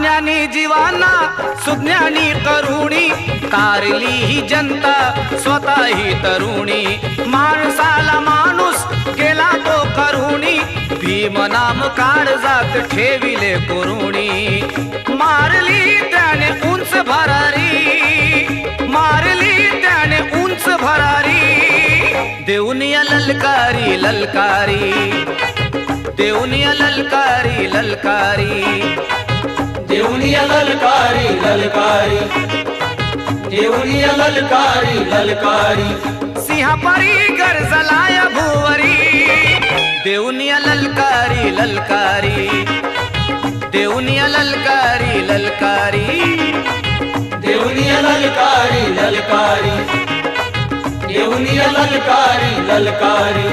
अज्ञानी जीवांना सुज्ञानी करुणी तारली ही जनता स्वतः ही तरुणी माणसाला माणूस केला तो करुणी भीम नाम काळजात ठेविले करुणी मारली त्याने उंच भरारी मारली त्याने उंच भरारी देऊनिया ललकारी ललकारी देऊनिया ललकारी ललकारी देऊनिया ललकारी ललकारी देऊनिया ललकारी ललकारी सिंहपरी गरजलाय भुवरी देऊनिया ललकारी ललकारी देऊनिया ललकारी ललकारी देऊनिया ललकारी ललकारी देऊनिया ललकारी ललकारी